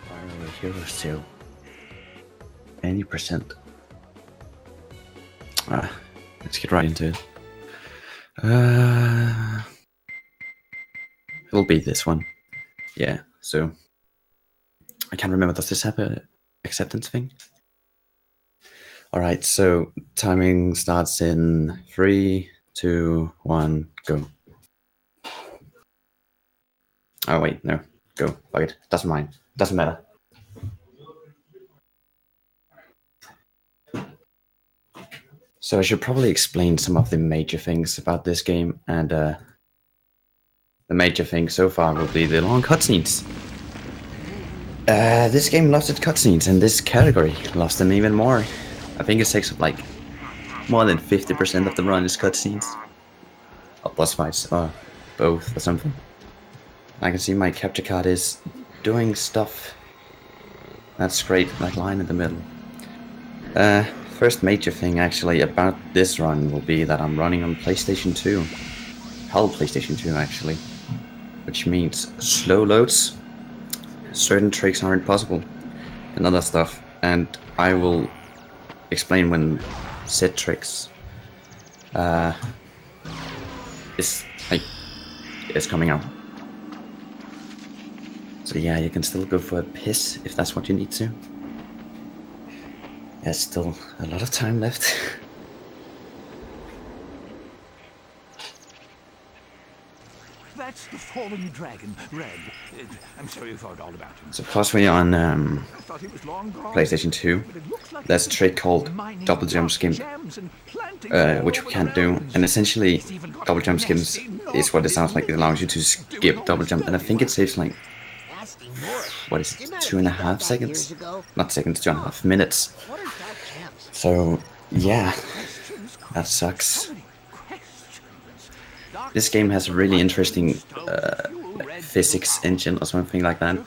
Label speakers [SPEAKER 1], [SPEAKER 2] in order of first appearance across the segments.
[SPEAKER 1] Spyro Hero Seal. Any percent. Let's get right into it. It'll be this one. Yeah, so I can't remember, does this have a acceptance thing? Alright, so timing starts in 3, 2, 1, go. Oh wait, no. Go. Fuck it. Doesn't mind. Doesn't matter. So I should probably explain some of the major things about this game, and the major thing so far will be the long cutscenes. This game loves its cutscenes, and this category loves them even more. I think it takes up like more than 50% of the run is cutscenes. Or boss fights, or both, or something. I can see my capture card is doing stuff. That's great, that line in the middle. First major thing actually about this run will be that I'm running on PlayStation 2. Whole PlayStation 2 actually. Which means slow loads, certain tricks aren't possible, and other stuff. And I will explain when said tricks is coming out. So yeah, you can still go for a piss if that's what you need to. There's still a lot of time left.
[SPEAKER 2] That's the fallen dragon, Red. I'm sure you've heard all about him.
[SPEAKER 1] So plus when you're on PlayStation 2, there's a trick called double jump skim, which you can't do. And essentially, double jump skims is what it sounds like. It allows you to skip double jump, and I think it saves like, what is it, 2.5 seconds? Not seconds, 2.5 minutes. So yeah, that sucks. This game has a really interesting physics engine or something like that.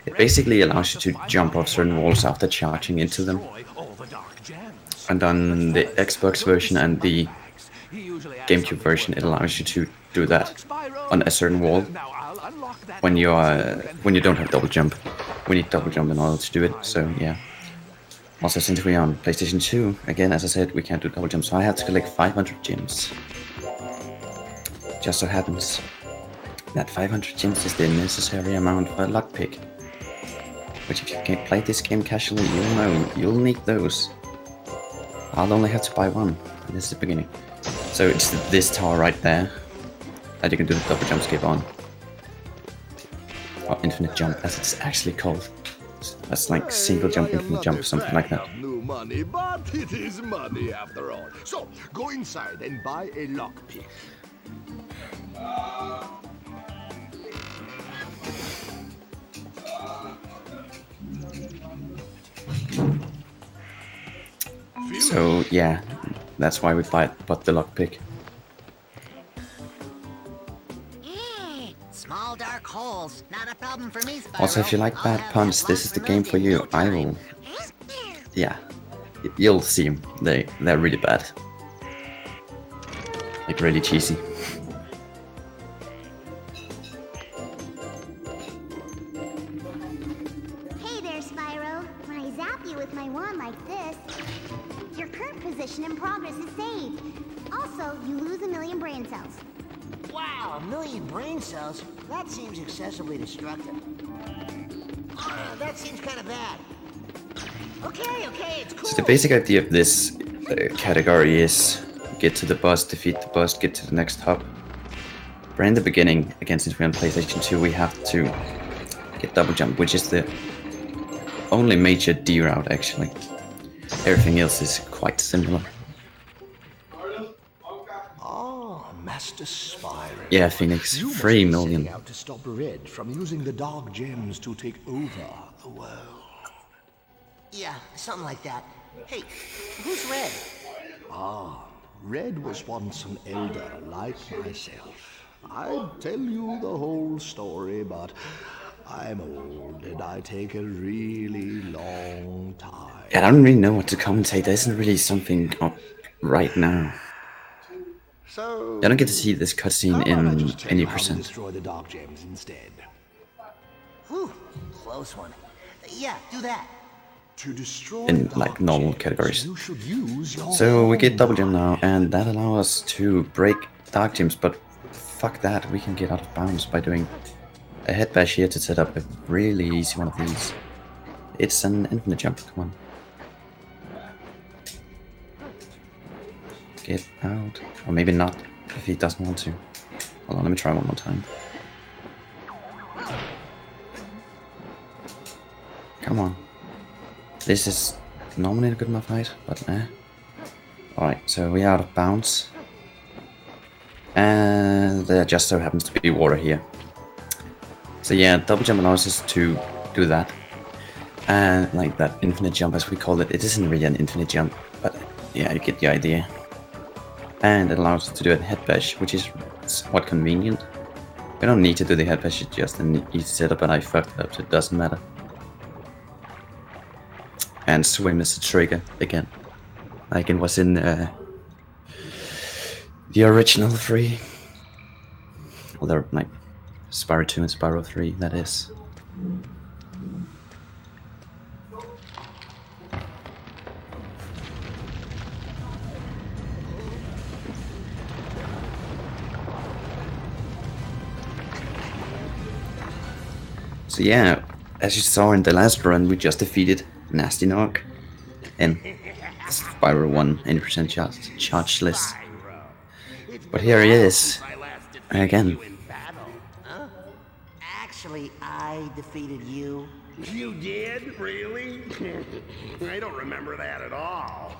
[SPEAKER 1] It basically allows you to jump off certain walls after charging into them. And on the Xbox version and the GameCube version, it allows you to do that on a certain wall when you don't have double jump. We need double jump in order to do it, so yeah. Also, since we're on PlayStation 2, again, as I said, we can't do double jump, so I have to collect 500 gems. Just so happens that 500 gems is the necessary amount for a lockpick. Which if you can play this game casually, you'll know you'll need those. I'll only have to buy one, and this is the beginning. So it's this tower right there that you can do the double jump skip on. Or infinite jump, as it's actually called. That's like single jump, infinite jump, something like that.
[SPEAKER 3] New money, but it is money after all. So go inside and buy a lockpick.
[SPEAKER 1] So yeah, that's why we bought the lockpick.
[SPEAKER 4] Small dark holes, not a problem for me, Spyro.
[SPEAKER 1] Also, if you like bad puns, this is the game for you. I will. Yeah, you'll see them. They're really bad, like really cheesy.
[SPEAKER 5] Hey there, Spyro. When I zap you with my wand like this, your current position in progress is saved. Also, you lose 1,000,000 brain cells.
[SPEAKER 4] Wow, 1,000,000 brain cells? That seems excessively destructive. That seems kind of bad. Okay, it's cool.
[SPEAKER 1] So the basic idea of this category is get to the boss, defeat the boss, get to the next hub. But in the beginning, again, since we're on PlayStation 2, we have to get double jump, which is the only major D route actually. Everything else is quite similar.
[SPEAKER 3] Master Spyro.
[SPEAKER 1] Yeah, Phoenix,
[SPEAKER 3] You must
[SPEAKER 1] 3
[SPEAKER 3] be
[SPEAKER 1] million.
[SPEAKER 3] setting out to stop Red from using the dark gems to take over the world.
[SPEAKER 4] Yeah, something like that. Hey, who's Red?
[SPEAKER 3] Red was once an elder like myself. I'd tell you the whole story, but I'm old and I take a really long time.
[SPEAKER 1] Yeah, I don't really know what to commentate. There isn't really something up right now.
[SPEAKER 3] So
[SPEAKER 1] I don't get to see this cutscene
[SPEAKER 3] how about I
[SPEAKER 1] in
[SPEAKER 3] just tell
[SPEAKER 1] any
[SPEAKER 3] you how to
[SPEAKER 1] percent.
[SPEAKER 3] destroy the dark gems instead?
[SPEAKER 4] Whew, close one. Yeah, do that.
[SPEAKER 3] To destroy
[SPEAKER 1] in
[SPEAKER 3] dark
[SPEAKER 1] like normal
[SPEAKER 3] gems,
[SPEAKER 1] categories.
[SPEAKER 3] you should use your
[SPEAKER 1] So we get double jump now, and that allows us to break dark gems, but fuck that, we can get out of bounds by doing a head bash here to set up a really easy one of these. It's an infinite jump, come on. Get out. Or maybe not, if he doesn't want to. Hold on, let me try one more time. Come on. This is normally a good enough height, but nah. Alright, so we're out of bounds. And there just so happens to be water here. So yeah, double jump allows us to do that. And like that infinite jump as we call it, it isn't really an infinite jump, but yeah, you get the idea. And it allows us to do a head bash, which is somewhat convenient. We don't need to do the head bash, it's just an easy setup, and I fucked up, so it doesn't matter. And swim is a trigger again, like it was in the original 3. Well, they're like Spyro 2 and Spyro 3, that is. So yeah, as you saw in the last run, we just defeated Nasty Nog and Spyro 1 80% chargeless. But here he is again.
[SPEAKER 4] Actually, I defeated you.
[SPEAKER 6] You did? Really? I don't remember that at all.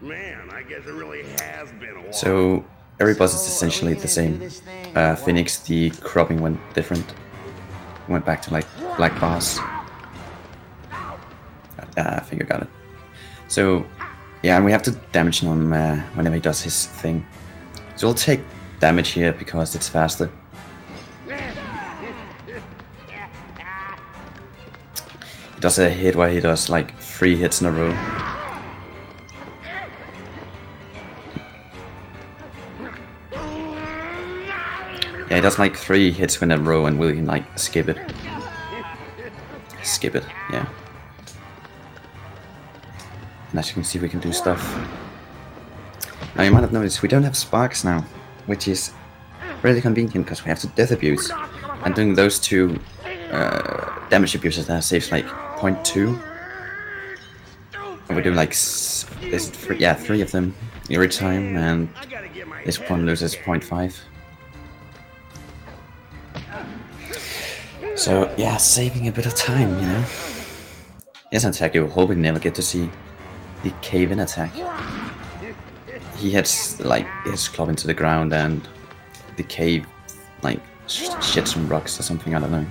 [SPEAKER 6] Man, I guess it really has been a while.
[SPEAKER 1] So every boss is essentially the same. Phoenix, the cropping went different. Went back to like black bars. I think I got it. So yeah, and we have to damage him whenever he does his thing. So we'll take damage here because it's faster. He does a hit where he does like 3 hits in a row. Yeah, he does like 3 hits in a row and we can like skip it. Skip it, yeah. And as you can see, we can do stuff. Now you might have noticed we don't have sparks now, which is really convenient because we have to death abuse. And doing those 2 damage abuses that saves like 0.2. And we do like 3 of them every time, and this one loses 0.5. So yeah, saving a bit of time, you know. Yes, attack you hope we never get to see the cave-in attack. He hits like his club into the ground and the cave like shits some rocks or something, I don't know.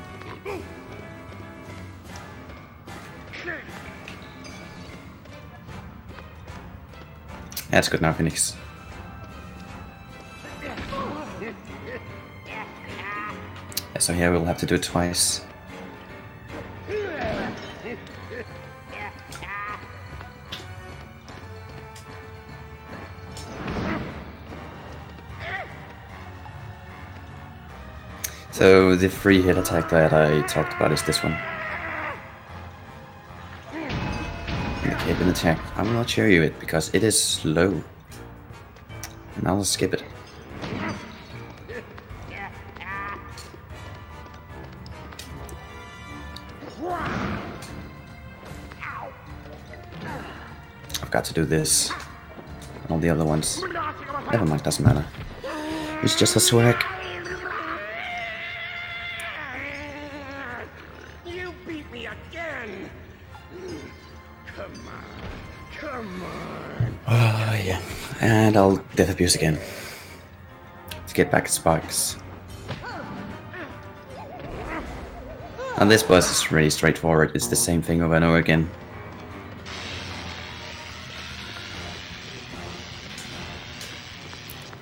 [SPEAKER 1] That's good now, Phoenix. So here we'll have to do it twice. So the free hit attack that I talked about is this one. The cave-in attack. I will not show you it because it is slow. And I'll skip it. I've got to do this. All the other ones. Never mind, doesn't matter. It's just a swag.
[SPEAKER 6] You beat me again. Come on. Come on.
[SPEAKER 1] Oh yeah. And I'll death abuse again. To get back sparks. And this boss is really straightforward. It's the same thing over and over again.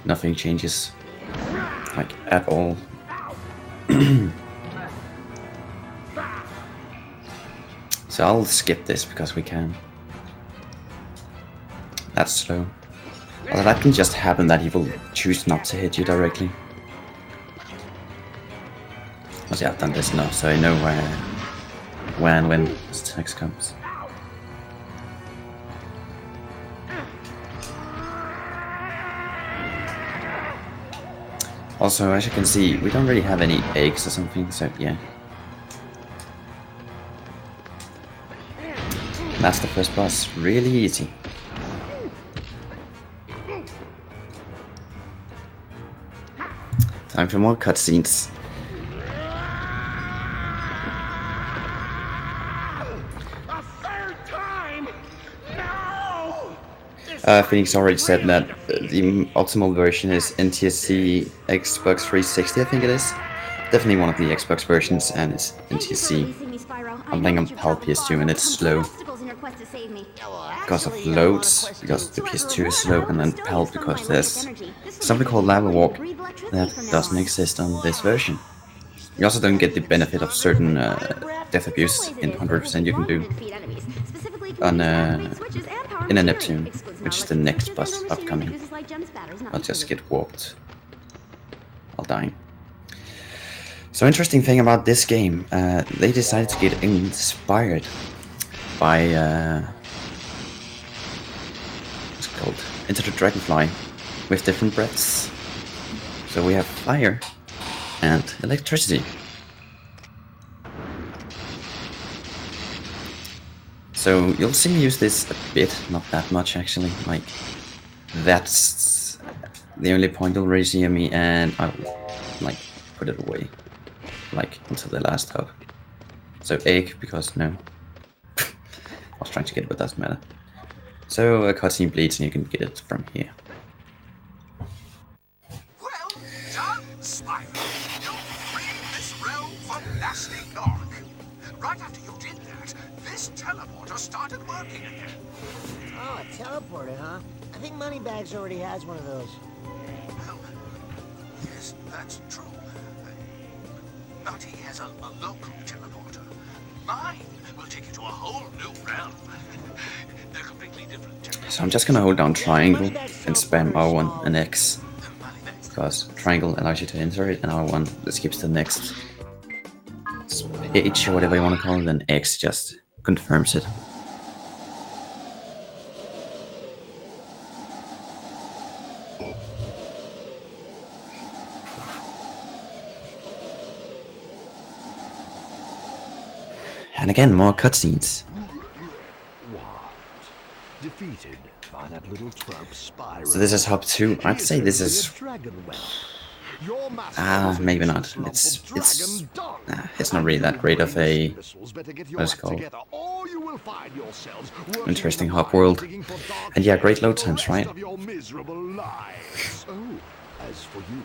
[SPEAKER 1] Nothing changes, like, at all. So I'll skip this because we can. That's slow. Although that can just happen that he will choose not to hit you directly. Well, yeah, I've done this enough, so I know where when this text comes. Also, as you can see, we don't really have any eggs or something, so yeah. That's the first boss. Really easy. Time for more cutscenes.
[SPEAKER 6] A third time! No!
[SPEAKER 1] Phoenix already said that the optimal version is NTSC Xbox 360, I think it is. Definitely one of the Xbox versions, and it's NTSC. I'm playing on PAL PS2 and it's slow because of loads, because the PS2 is slow, and then PAL because there's something called lava walk that doesn't exist on this version. You also don't get the benefit of certain death abuse in 100% you can do on in a Neptune, which is the next boss upcoming. I'll just get warped while dying. So interesting thing about this game, they decided to get inspired by what's it called? Enter the Dragonfly with different breaths. So we have fire and electricity. So you'll see me use this a bit, not that much actually. Like that's the only point you'll really see me, and I will like put it away. Like until the last hub. So egg, because no. I was trying to get it, but doesn't matter. So a cutscene bleeds and you can get it from here.
[SPEAKER 7] Well done, Spyro. You freed this realm from lasting dark. Right after you did that, this teleporter started working again.
[SPEAKER 4] Oh, a teleporter, huh? I think Moneybags already has one of those.
[SPEAKER 7] Well, yes, that's true. But he has a local teleporter. Mine will take you to a whole new realm. They're completely different technologies.
[SPEAKER 1] So I'm just gonna hold down triangle and spam R1 and X. Because triangle allows you to enter it, and R1 skips to the next page or whatever you want to call it, and X just confirms it. And again, more cutscenes.
[SPEAKER 3] Defeated by that little trump Spyro.
[SPEAKER 1] So this is hub 2. I'd say this is maybe not. It's not really that great of a what's it called? Interesting hub world. And yeah, great load times, right?
[SPEAKER 3] As for you,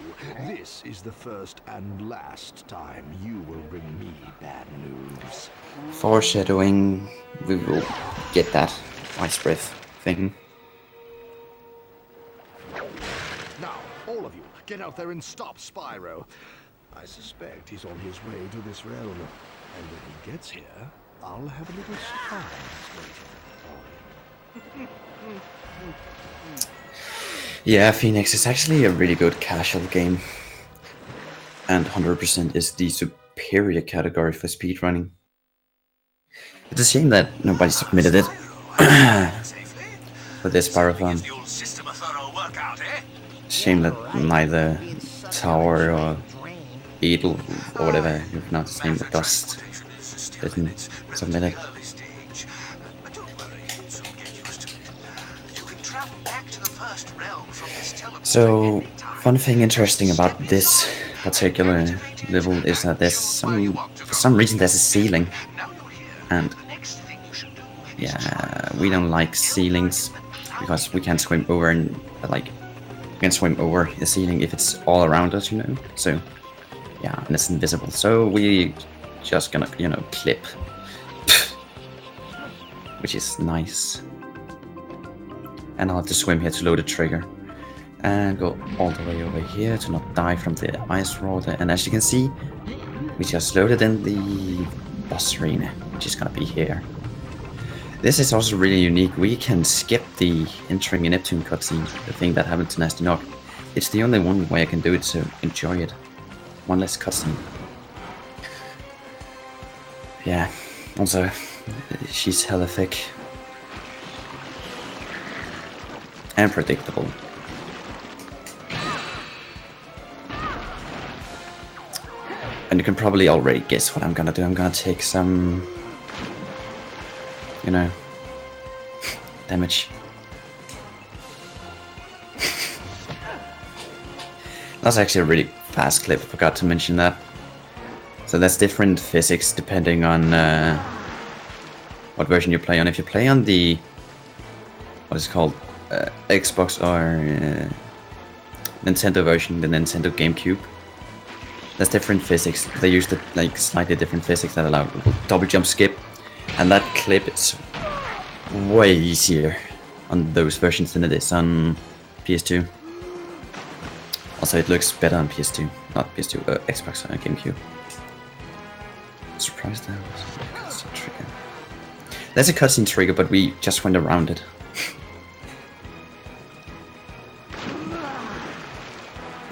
[SPEAKER 3] this is the first and last time you will bring me bad news.
[SPEAKER 1] Foreshadowing, we will get that ice breath thing.
[SPEAKER 3] Now, all of you, get out there and stop Spyro. I suspect he's on his way to this realm. And when he gets here, I'll have a little surprise waiting for him.
[SPEAKER 1] Yeah, Phoenix is actually a really good casual game. And 100% is the superior category for speedrunning. It's a shame that nobody submitted it for this Spyrothon. Shame that neither Tower or Edel or whatever you pronounce his name, the Dust, didn't submit it. So, one thing interesting about this particular level is that there's for some reason there's a ceiling, and yeah, we don't like ceilings because we can't swim over and like we can swim over the ceiling if it's all around us, you know. So yeah, and it's invisible. So we just gonna clip, which is nice. And I'll have to swim here to load the trigger. And go all the way over here to not die from the ice water. And as you can see, we just loaded in the boss arena, which is gonna be here. This is also really unique. We can skip the entering a Neptune cutscene, the thing that happened to Nasty Knock. It's the only one way I can do it, so enjoy it. One less cutscene. Yeah, Also, she's hella thick. And predictable. And you can probably already guess what I'm gonna do. I'm gonna take some, you know, damage. That's actually a really fast clip, I forgot to mention that. So that's different physics depending on what version you play on. If you play on the, what is it called, Xbox or Nintendo version, the Nintendo GameCube, there's different physics. They use the like slightly different physics that allow double jump skip, and that clip is way easier on those versions than it is on PS2. Also, it looks better on PS2, not PS2, Xbox or GameCube. Surprised there was a cutscene trigger. There's a cutscene trigger, but we just went around it.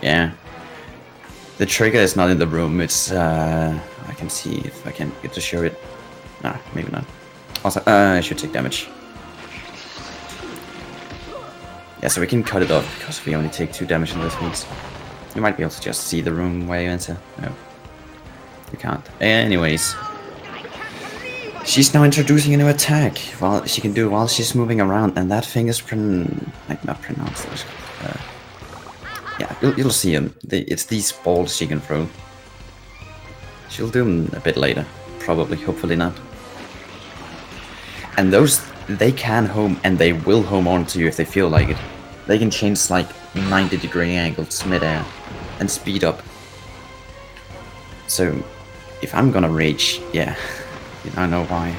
[SPEAKER 1] Yeah. The trigger is not in the room, it's, I can see if I can get to show it. Nah, maybe not. Also, I should take damage. Yeah, so we can cut it off because we only take 2 damage in those things. You might be able to just see the room where you enter. No. You can't. Anyways. She's now introducing a new attack. Well, she can do while she's moving around, and that thing is not pronounced. Yeah, you'll see them. It's these balls she can throw. She'll do them a bit later. Probably, hopefully not. And those, they can home, and they will home onto you if they feel like it. They can change like 90-degree angles mid-air and speed up. So, if I'm gonna rage, yeah, I know why.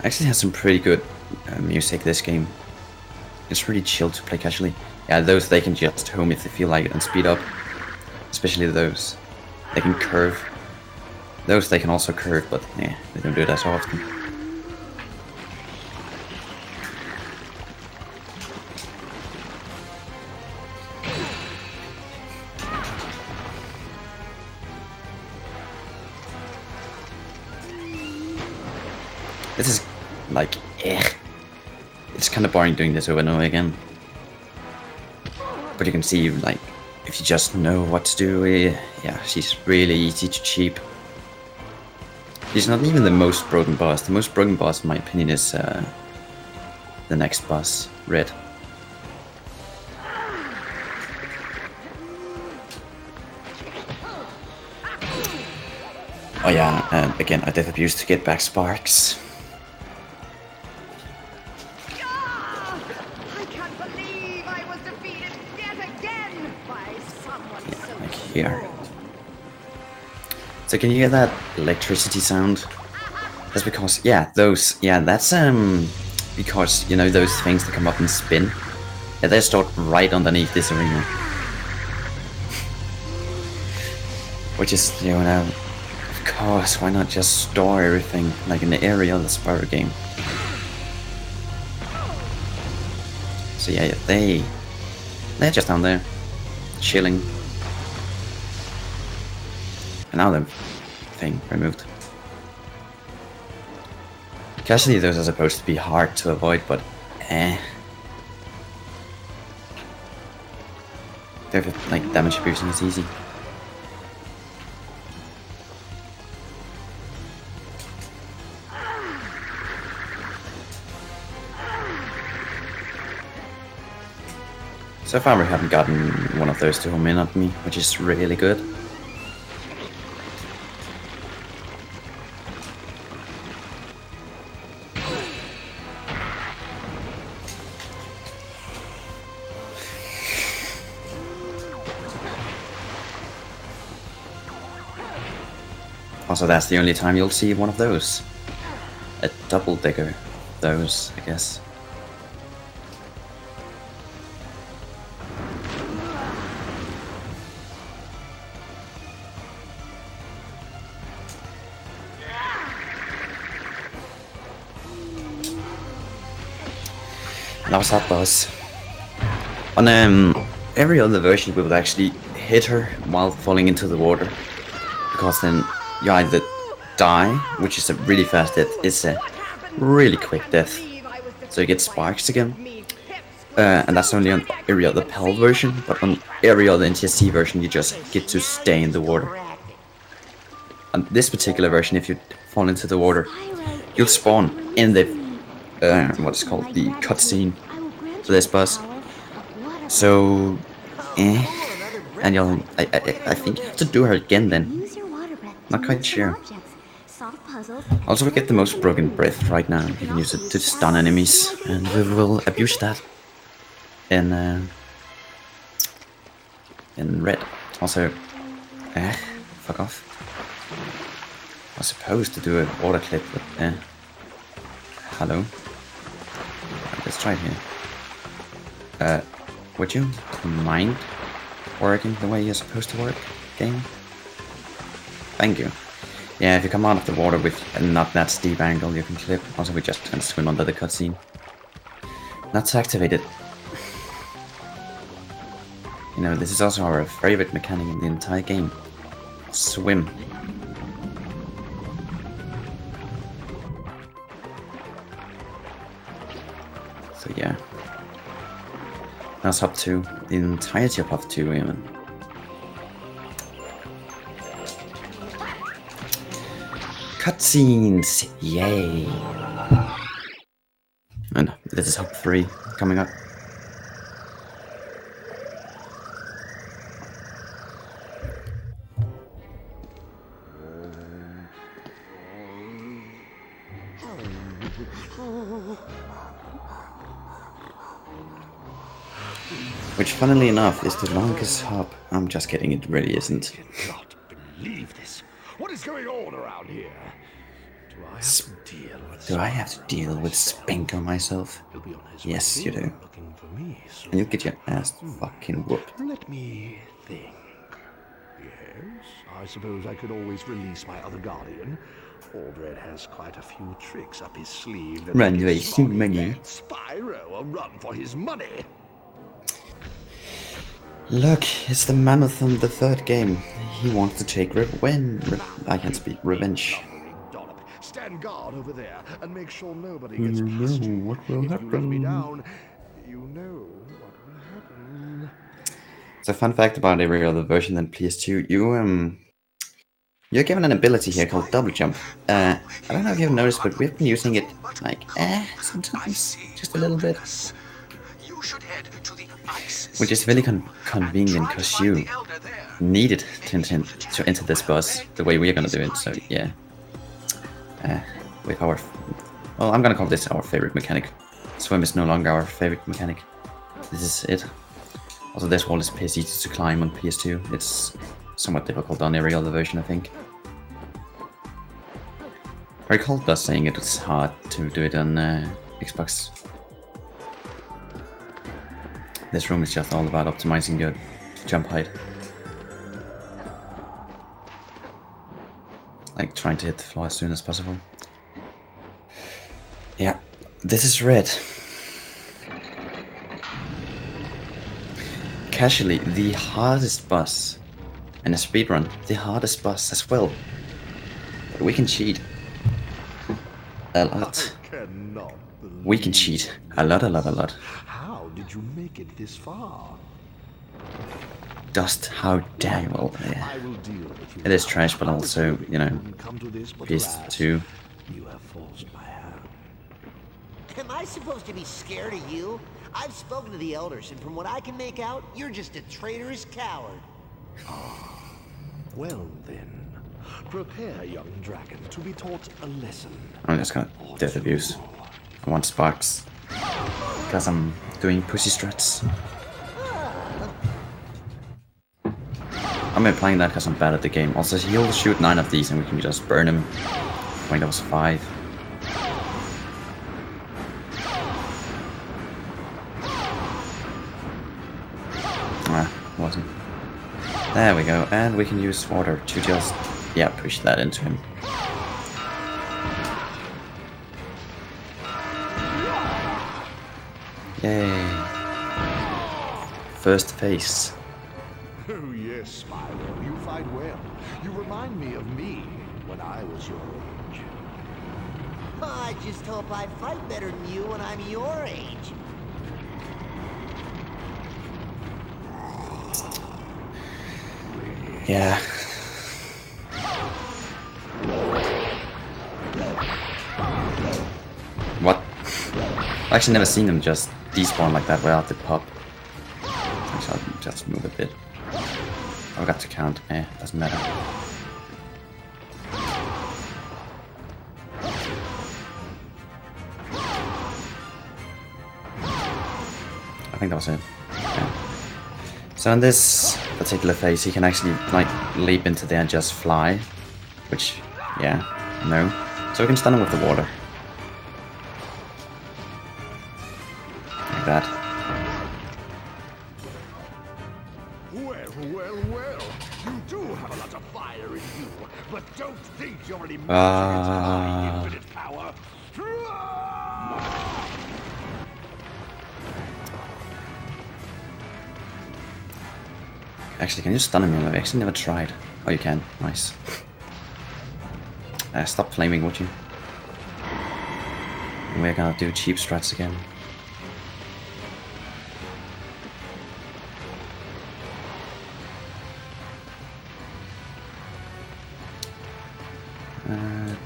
[SPEAKER 1] Actually has some pretty good music, this game. It's really chill to play casually. Yeah, those they can just home if they feel like it and speed up. Especially those. They can curve. Those they can also curve, but yeah, they don't do that so often. This is like, it's kind of boring doing this over and over again. But you can see, like, if you just know what to do, yeah, she's really easy to cheap. She's not even the most broken boss. The most broken boss, in my opinion, is the next boss, Red. Oh yeah, and again, I did abuse to get back sparks.
[SPEAKER 8] I can't believe I was defeated yet again by someone so
[SPEAKER 1] Like here. So can you hear that electricity sound? That's because, yeah, those, yeah, that's because, you know, those things that come up and spin? Yeah, they start right underneath this arena. Which is, you know, of course, why not just store everything like in the area of the Spyro game? So yeah, they're just down there, chilling. And now the thing removed. Casually those are supposed to be hard to avoid, but they're like damage boosting is easy. So far we haven't gotten one of those to home in on me, which is really good. Also, that's the only time you'll see one of those. A double digger. Those, I guess. That was that boss. On every other version, we would actually hit her while falling into the water, because then you either die, which is a really fast death, it's a really quick death, so you get sparks again, and that's only on every other PAL version, but on every other NTSC version you just get to stay in the water. On this particular version, if you fall into the water, you'll spawn in the what's called the cutscene for this boss. So, and you'll I think you have to do her again then. Not quite sure. Also, we get the most broken breath right now. You can use it to stun enemies, and we will abuse that in red. Also, fuck off. I was supposed to do a water clip, but hello. Right, let's try it here. Would you mind working the way you're supposed to work, game? Thank you. Yeah, if you come out of the water with not that steep angle, you can clip. Also, we just can swim under the cutscene. That's activated. You know, this is also our favorite mechanic in the entire game. Swim. So yeah. That's up to the entirety of up 2 even. Cutscenes! Yay! And this is Hub 3 coming up. Which, funnily enough, is the longest hub. I'm just kidding, it really isn't.
[SPEAKER 3] I cannot believe this. What is going on around here?
[SPEAKER 1] Do I have to deal with Spinko myself? Yes, you do. And you'll get your ass fucking whooped.
[SPEAKER 3] Let me think. Yes, I suppose I could always release my other guardian. Aldred has quite a few tricks up his sleeve.
[SPEAKER 1] Run away, money.
[SPEAKER 3] Spyro, a run for his money.
[SPEAKER 1] Look, it's the Mammoth on the 3rd game. He wants to take I can't speak. Revenge.
[SPEAKER 3] Stand guard over there and make sure nobody gets past you.
[SPEAKER 1] What will
[SPEAKER 3] if
[SPEAKER 1] happen?
[SPEAKER 3] you let me down, you know what will happen.
[SPEAKER 1] So, fun fact about every other version than PS2, you're given an ability here called double jump. I don't know if you've noticed, but we've been using it like sometimes, just a little bit. Which is really convenient because you need it to enter this boss the way we are gonna do it. So yeah, with our, well, I'm gonna call this our favorite mechanic. Swim is no longer our favorite mechanic. This is it. Also, this wall is piss easy to climb on PS2. It's somewhat difficult on every other version, I think. I recall us saying it was hard to do it on Xbox. This room is just all about optimizing your jump height. Like trying to hit the floor as soon as possible. Yeah, this is red. Casually, the hardest boss. And a speedrun, the hardest boss as well. But we can cheat. A lot. We can cheat. A lot.
[SPEAKER 3] How did you make it this far?
[SPEAKER 1] Dust, how dare you? Well, yeah. It is trash, but also, you know, PS2.
[SPEAKER 3] You have forced my hand.
[SPEAKER 4] Am I supposed to be scared of you? I've spoken to the elders, and from what I can make out, you're just a traitorous coward.
[SPEAKER 3] Well then, prepare, young dragon, to be taught a lesson.
[SPEAKER 1] I'm just gonna death abuse. I want sparks. Because I'm doing pussy struts. I'm applying that because I'm bad at the game. Also, he'll shoot 9 of these and we can just burn him. I think that was 5. Wasn't. There we go, and we can use water to just, yeah, push that into him. Yay. First phase.
[SPEAKER 3] Oh, yes, Spyro, you fight well. You remind me of me when I was your age.
[SPEAKER 4] I just hope I fight better than you when I'm your age.
[SPEAKER 1] Yeah. What? I've actually never seen them just despawn like that without the pop. Actually, I'll just move a bit. I forgot to count. Doesn't matter. I think that was it. Yeah. So in this particular phase, he can actually like leap into there and just fly, which, yeah, no. So we can stun him with the water, like that.
[SPEAKER 3] Well, well, well. You do have a lot of fire in you, but don't think you're any match against my infinite power.
[SPEAKER 1] Actually, can you stun him? I've actually never tried. Oh, you can. Nice. Stop flaming, would you? We're gonna do cheap strats again.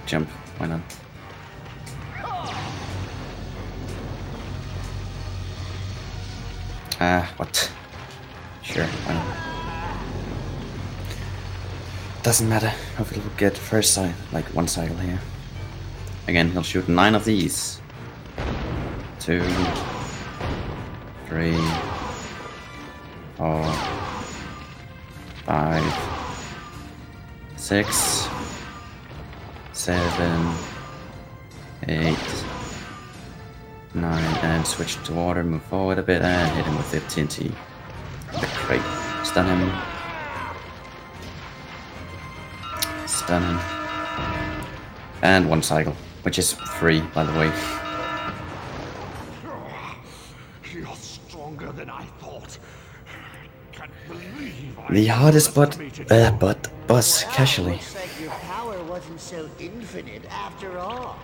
[SPEAKER 1] Jump. Why not? What? Sure, why not? Doesn't matter. Hopefully we'll get first side, like one cycle here. Again, he'll shoot 9 of these. 2, 3, 4, 5, 6, 7, 8, 9, and switch to water, move forward a bit, and hit him with the TNT. The crate. Stun him. Stun him. And one cycle, which is free, by the way.
[SPEAKER 3] You're stronger than I thought. Can't believe
[SPEAKER 1] The hardest boss casually.
[SPEAKER 4] Looks like your power wasn't so infinite after all.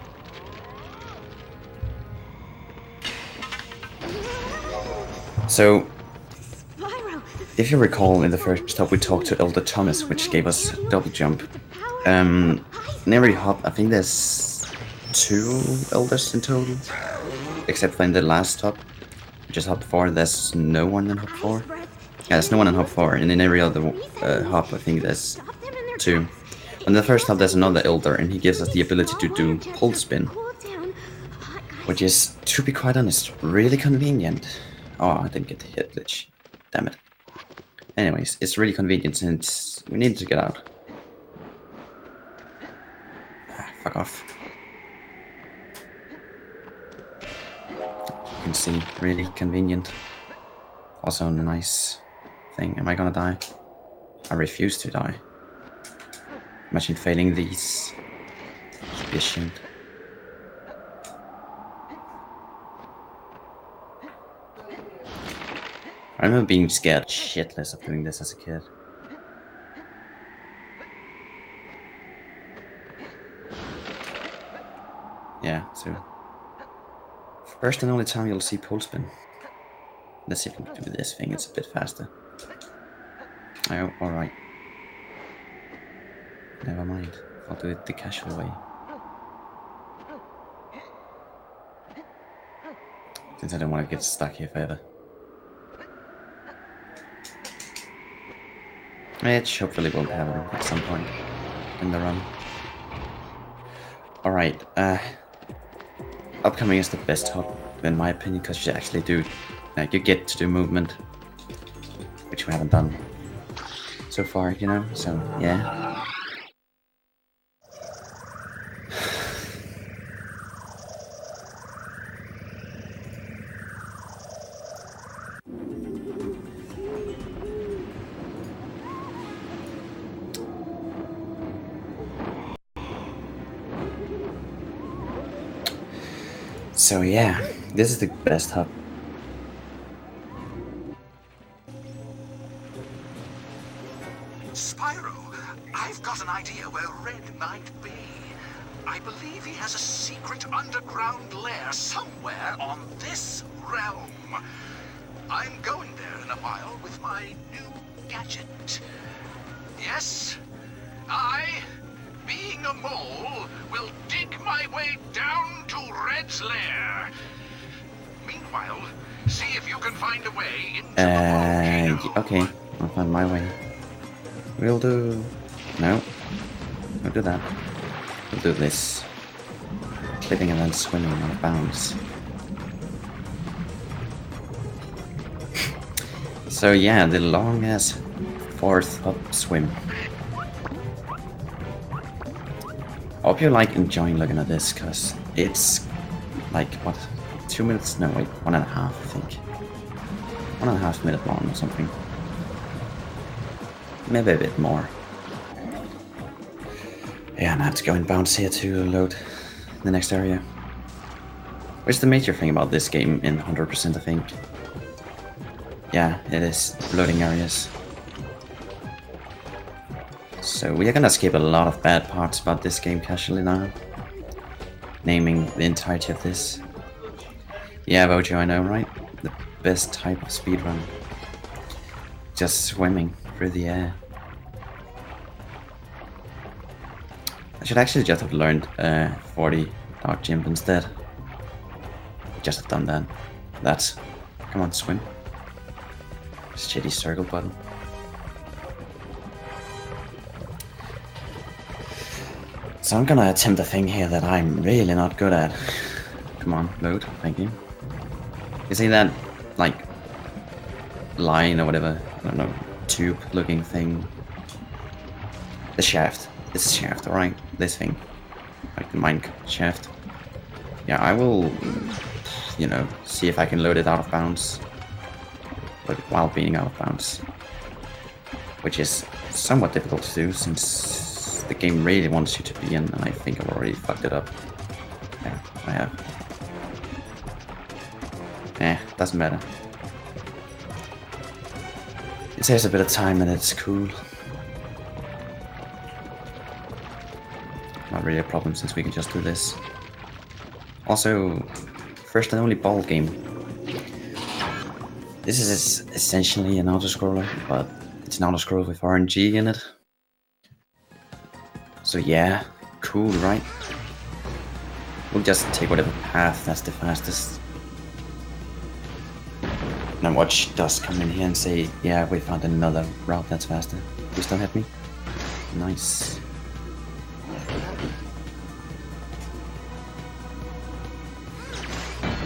[SPEAKER 1] So,
[SPEAKER 5] Spyro,
[SPEAKER 1] if you recall, in the first hop we talked to Elder Thomas, which gave us double jump. In every hop, I think there's 2 Elders in total, except for in the last hop, which is hop 4. There's no one in hop 4. Yeah, there's no one in hop 4, and in every other hop, I think there's 2. In the first hop, there's another Elder, and he gives us the ability to do pulse spin, which is, to be quite honest, really convenient. Oh, I didn't get the hit glitch. Damn it. Anyways, it's really convenient since we need to get out. Fuck off. You can see, really convenient. Also a nice thing. Am I gonna die? I refuse to die. Imagine failing these. Should be ashamed. I remember being scared shitless of doing this as a kid. Yeah, so first and only time you'll see pole spin. Let's see if we can do this thing, it's a bit faster. Oh, alright. Never mind, I'll do it the casual way. Since I don't want to get stuck here forever. Which hopefully will happen at some point in the run. Alright, upcoming is the best hop, in my opinion, because you actually do, like, you get to do movement, which we haven't done so far, you know, so, yeah. So yeah, this is the best hub
[SPEAKER 7] he has a secret underground lair somewhere on this realm. I'm going there in a while with my new gadget. Yes, I, being a mole, will dig my way down to Red's lair. Meanwhile, see if you can find a way into the volcano.
[SPEAKER 1] Okay, I'll find my way. We'll do... No. We'll do that. We'll do this. Clipping and then swimming on bounds. So yeah, the long ass fourth up swim. I hope you're like enjoying looking at this, cause it's like what, 2 minutes? No wait, 1.5 I think. 1.5 minute long or something. Maybe a bit more. Yeah, and I have to go in bounds here to load the next area. Which is the major thing about this game in 100% I think. Yeah, it is loading areas. So we are gonna skip a lot of bad parts about this game casually now. Naming the entirety of this. Yeah, Bojo, I know, right? The best type of speedrun. Just swimming through the air. I should actually just have learned 40 dog jump instead. Just have done that. That's... Come on, swim. Shitty circle button. So I'm gonna attempt a thing here that I'm really not good at. Come on, load, thank you. You see that, like, line or whatever, I don't know, tube looking thing? The shaft. It's a shaft, alright? This thing. Like the mine shaft. Yeah, I will, you know, see if I can load it out of bounds. But while being out of bounds. Which is somewhat difficult to do since the game really wants you to be in, and I think I've already fucked it up. Yeah, I have. Doesn't matter. It saves a bit of time and it's cool. Not really a problem since we can just do this. Also, first and only ball game. This is essentially an auto-scroller, but it's an auto-scroller with RNG in it. So yeah, cool, right? We'll just take whatever path that's the fastest. And watch Dust come in here and say, yeah, we found another route that's faster. Please don't hit me. Nice.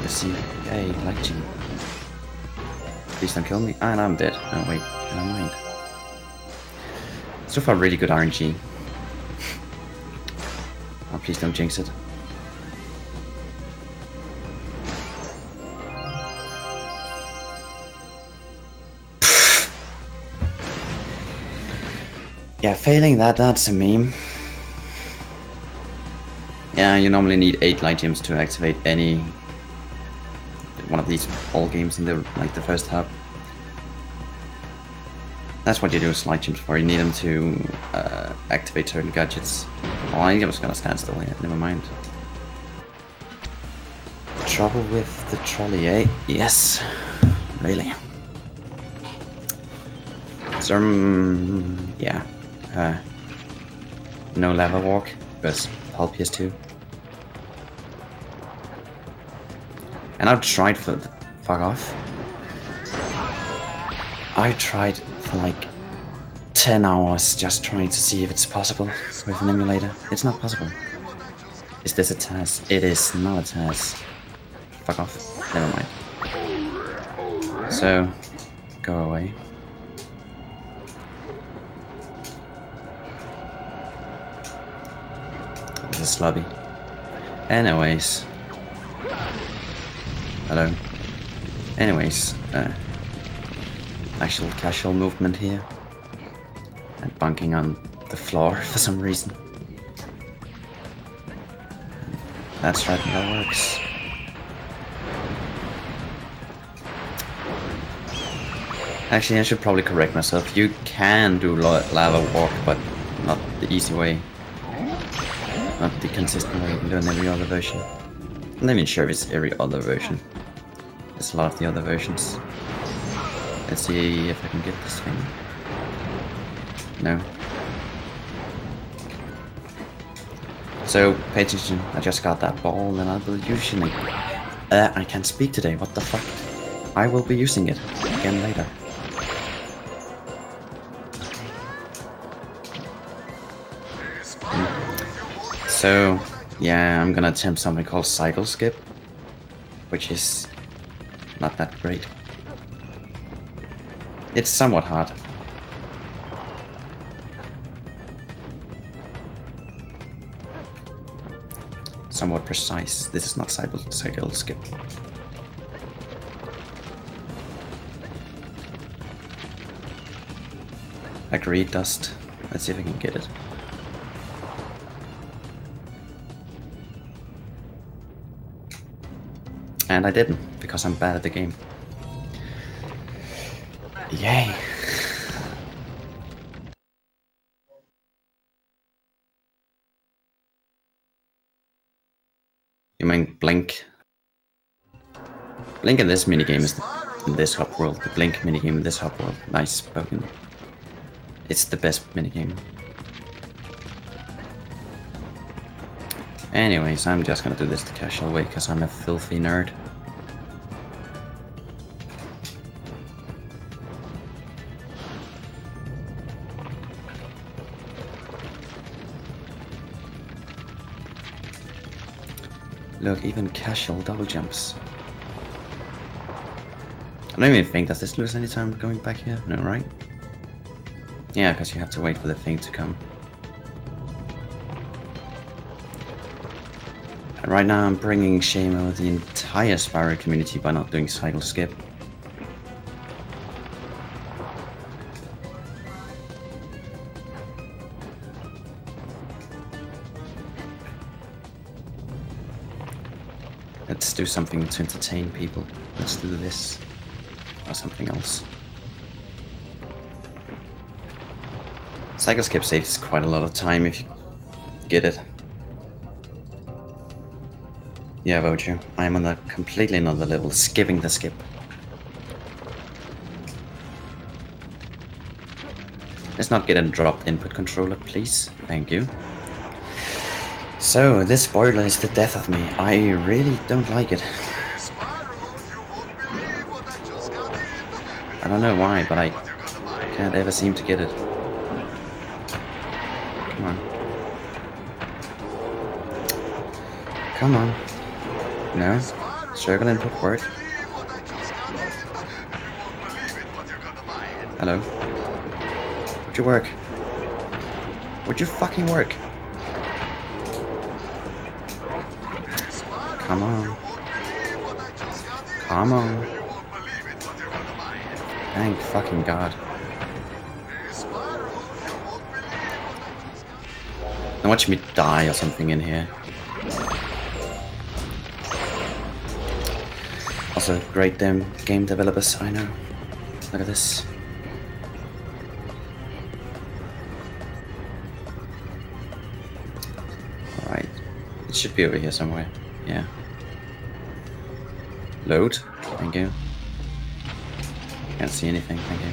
[SPEAKER 1] Let's see. Hey, like you. Please don't kill me. Ah, no, I'm dead. Oh wait, never mind. So far, really good RNG. Oh, please don't jinx it. Yeah, failing that, that's a meme. Yeah, you normally need 8 light gems to activate any one of these ball games in the first hub. That's what you do light gems for. You need them to activate certain gadgets. Oh, I was gonna stand still here. Never mind. Trouble with the trolley, eh? Yes. Really. So, yeah. No lava walk, but Pulp PS2. And I've tried for... Fuck off. I tried for like 10 hours just trying to see if it's possible with an emulator. It's not possible. Is this a task? It is not a task. Fuck off. Never mind. So, go away. This is slubby. Anyways. Hello. Anyways, actual casual movement here. And bunking on the floor for some reason. That's right, that works. Actually, I should probably correct myself. You can do lava walk, but not the easy way. not the consistent way you can do in every other version. I'm not even sure if it's every other version. There's a lot of the other versions. Let's see if I can get this thing. No. So, pay attention. I just got that ball and I will be using it. I can't speak today, what the fuck? I will be using it again later. So, yeah, I'm gonna attempt something called cycle skip, which is not that great. It's somewhat hard. Somewhat precise. This is not cycle skip. Agreed, dust. Let's see if I can get it. And I didn't, because I'm bad at the game. Yay! You mean Blink? Blink in this minigame is in this hub world. The Blink minigame in this hub world. Nice spoken. It's the best minigame. Anyways, I'm just gonna do this the casual way because I'm a filthy nerd. Look, even casual double jumps. I don't even think, does this lose any time going back here? No, right? Yeah, because you have to wait for the thing to come. And right now I'm bringing shame over the entire Spyro community by not doing cycle skip. Let's do something to entertain people. Let's do this. Or something else. Cycle skip saves quite a lot of time if you get it. Yeah, Vojo. I'm on a completely another level, skipping the skip. Let's not get a dropped input controller, please. Thank you. So, this spoiler is the death of me. I really don't like it. I don't know why, but I can't ever seem to get it. Come on. Come on. No? Circle input word. Hello? Would you work? Would you fucking work? Come on. Come on. Thank fucking God. Now watch me die or something in here. Also, great game developers, I know. Look at this. Alright. It should be over here somewhere. Yeah. Load. Thank you. Can't see anything, thank you.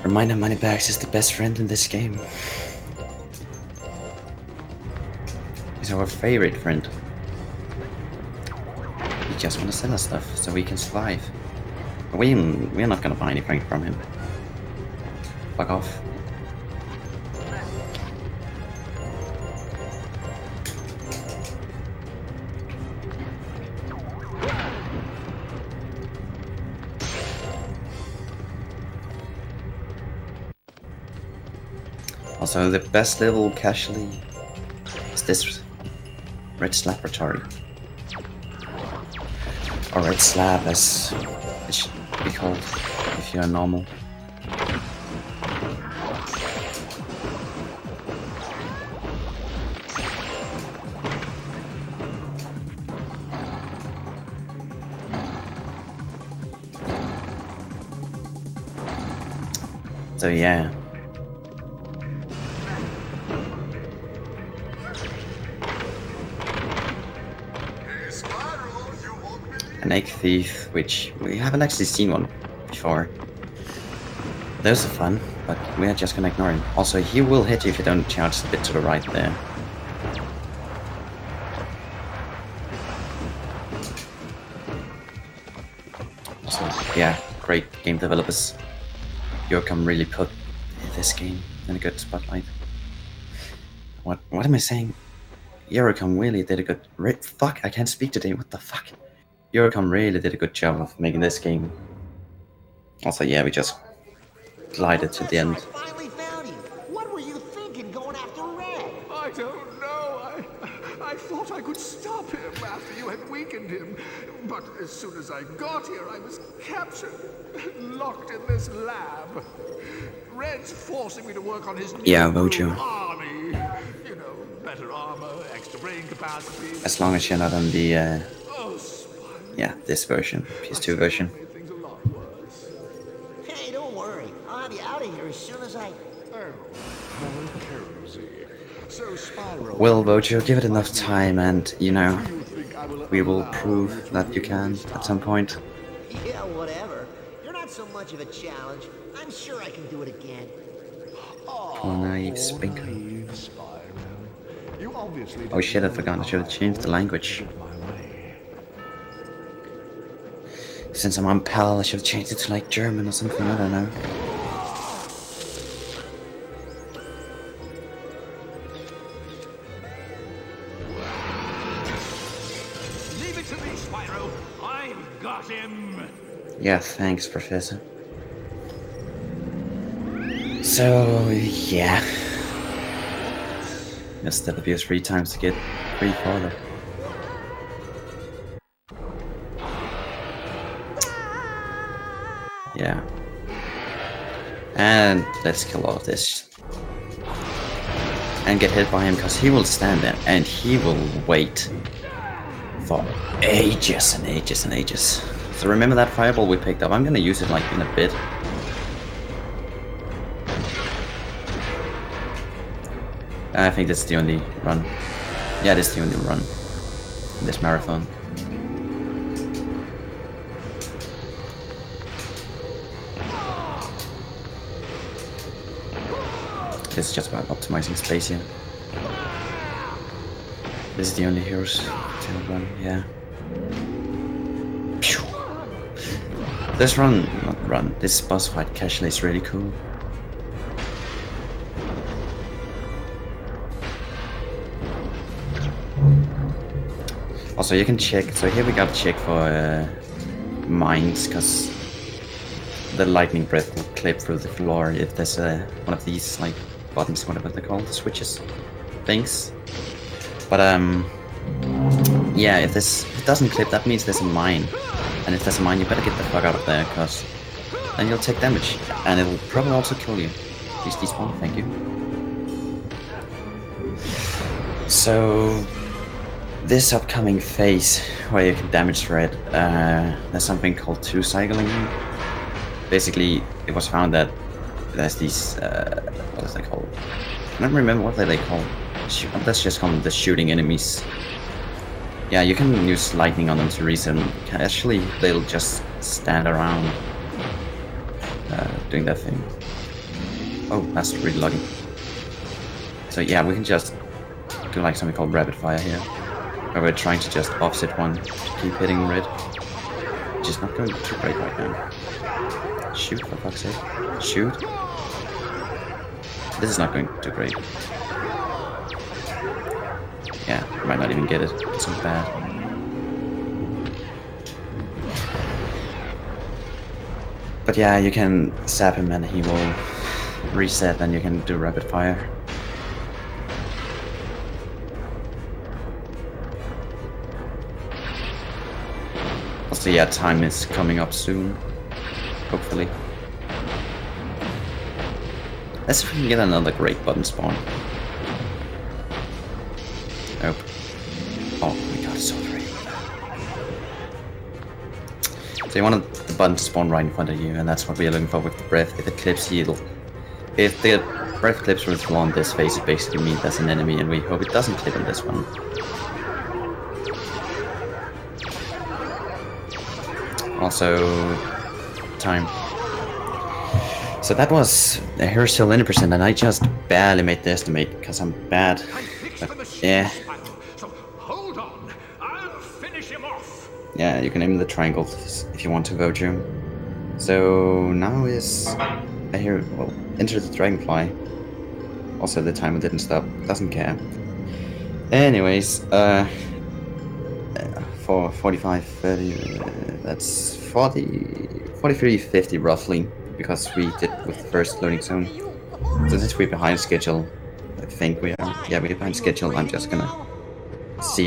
[SPEAKER 1] Reminder Moneybags is the best friend in this game. He's our favorite friend. He just wants to sell us stuff so we can survive. We're not gonna buy anything from him. Fuck off. Also, the best level casually is this red laboratory. Or red slab as it should be called if you are normal. So yeah. An egg thief, which we haven't actually seen one before. Those are fun, but we are just gonna ignore him. Also, he will hit you if you don't charge a bit to the right there. Also, yeah, great game developers. Yorcom really put this game in a good spotlight. What am I saying? Yorcom really did a good... Fuck, I can't speak today, what the fuck? Yorcom really did a good job of making this game. Also, yeah, we just glided to the end.
[SPEAKER 4] I finally found you. What were you thinking going after Red?
[SPEAKER 3] I don't know. I thought I could stop him after you had weakened him. But as soon as I got here, I was captured, locked in this lab. Red's forcing me to work on his new
[SPEAKER 1] Vojo.
[SPEAKER 3] army. You know, better armor, extra brain capacity.
[SPEAKER 1] As long as you're not on the,
[SPEAKER 3] Oh, Spyro.
[SPEAKER 1] yeah, this version, PS2 version.
[SPEAKER 3] Made things a lot worse.
[SPEAKER 4] Hey, don't worry. I'll have you out of here as soon as I...
[SPEAKER 3] Oh, how cozy. So, Spyro...
[SPEAKER 1] Well, Vojo, give it enough time and, you know,
[SPEAKER 3] you think I will
[SPEAKER 1] we will
[SPEAKER 3] allow
[SPEAKER 1] prove that you can at some point.
[SPEAKER 4] Yeah, whatever. You're not so much of a challenge. I'm sure I can do it again.
[SPEAKER 1] Poor naive Spinker.
[SPEAKER 3] Naive Spyro. You obviously
[SPEAKER 1] Oh shit, I forgot, I should have changed the language.
[SPEAKER 3] my way.
[SPEAKER 1] Since I'm on PAL, I should have changed it to like German or something, I don't know.
[SPEAKER 2] Leave it to me, Spyro. I've got him.
[SPEAKER 1] Yeah, thanks, Professor. So, yeah. Let's step abuse 3 times to get 3 farther. Yeah. And let's kill all of this. And get hit by him, because he will stand there and he will wait for ages and ages and ages. So remember that fireball we picked up? I'm gonna use it like in a bit. I think that's the only run. Yeah, this is the only run in this marathon. This is just about optimizing space here. This is the only heroes to run, yeah. Pew. This this boss fight casually is really cool. Also, you can check, so here we got to check for mines, because the lightning breath will clip through the floor if there's one of these, like, buttons, whatever they're called, switches, things. But, yeah, if it doesn't clip, that means there's a mine. And if there's a mine, you better get the fuck out of there, because then you'll take damage. And it'll probably also kill you. Please despawn, thank you. So, this upcoming phase, where you can damage Red, there's something called 2 cycling. Basically, it was found that there's these, what is they called? I don't remember what they call. Let's just call them the shooting enemies. Yeah, you can use lightning on them to reset them. Actually, they'll just stand around doing that thing. Oh, that's really lucky. So yeah, we can just do like something called rapid fire here, where we're trying to just offset one to keep hitting Red, which is not going too great right now. Shoot, for fuck's sake. Shoot. This is not going too great. Yeah, might not even get it. It's not bad. But yeah, you can zap him and he will reset, and you can do rapid fire. Also, yeah, time is coming up soon. Hopefully. Let's see if we can get another great button spawn. Nope. Oh my god, it's so great. So you want the button to spawn right in front of you, and that's what we're looking for with the breath. If it clips, he'll... If the breath clips with the on this phase, it basically means that's an enemy, and we hope it doesn't clip on this one. Also, time. So that was a hair still 90%, and I just barely made the estimate because I'm bad. But, yeah.
[SPEAKER 6] So hold on, I'll finish him off.
[SPEAKER 1] Yeah, you can aim the triangle if you want to, Vojo. So now is I hear, well, enter the dragonfly. Also, the timer didn't stop. Doesn't care. Anyways, for 45, 30, that's 40, 43, 50 roughly, because we did with the first loading zone. So since we're behind schedule, I think we are. Yeah, we're behind schedule. I'm just gonna see